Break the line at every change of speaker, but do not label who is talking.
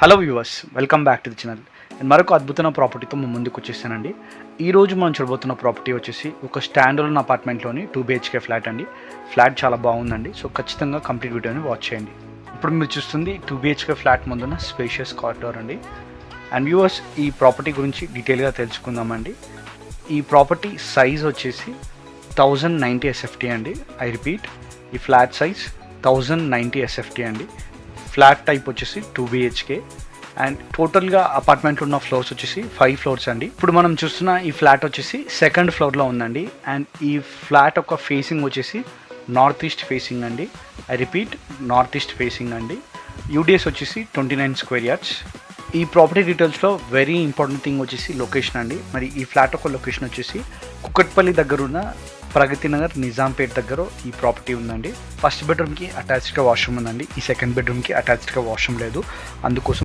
Hello viewers, welcome back to the channel. నేను మరొక అద్భుతమైన ప్రాపర్టీతో మేము ముందుకు వచ్చేసానండి. ఈరోజు మనం చూడబోతున్న ప్రాపర్టీ వచ్చేసి ఒక స్టాండ్ అలోన్ అపార్ట్మెంట్లోని 2 BHK ఫ్లాట్ అండి. ఫ్లాట్ చాలా బాగుందండి. సో ఖచ్చితంగా కంప్లీట్ వీడియోని వాచ్ చేయండి. ఇప్పుడు మీరు చూస్తుంది 2 BHK ఫ్లాట్ ముందున్న స్పేషియస్ కారిడార్ అండి. అండ్ వ్యూవర్స్, ఈ ప్రాపర్టీ గురించి డీటెయిల్గా తెలుసుకుందామండి. ఈ ప్రాపర్టీ సైజ్ వచ్చేసి 1090 SFT అండి. ఐ రిపీట్, ఈ ఫ్లాట్ సైజ్ 1090 SFT అండి. ఫ్లాట్ టైప్ వచ్చేసి 2 BHK అండ్ టోటల్గా అపార్ట్మెంట్లో ఉన్న ఫ్లోర్స్ వచ్చేసి 5 ఫ్లోర్స్ అండి. ఇప్పుడు మనం చూస్తున్న ఈ ఫ్లాట్ వచ్చేసి సెకండ్ ఫ్లోర్లో ఉందండి. అండ్ ఈ ఫ్లాట్ ఒక ఫేసింగ్ వచ్చేసి నార్త్ ఈస్ట్ ఫేసింగ్ అండి. I repeat, north east facing అండి. యూడిఎస్ వచ్చేసి 29 స్క్వేర్ యార్డ్స్. ఈ ప్రాపర్టీ డీటెయిల్స్లో వెరీ ఇంపార్టెంట్ థింగ్ వచ్చేసి లొకేషన్ అండి. మరి ఈ ఫ్లాట్ ఒక లొకేషన్ వచ్చేసి కుకట్పల్లి దగ్గర ఉన్న ప్రగతి నగర్ నిజాంపేట్ దగ్గర ఈ ప్రాపర్టీ ఉందండి. ఫస్ట్ బెడ్రూమ్కి అటాచ్డ్గా వాష్రూమ్ ఉందండి. ఈ సెకండ్ బెడ్రూమ్కి అటాచ్డ్గా వాష్రూమ్ లేదు. అందుకోసం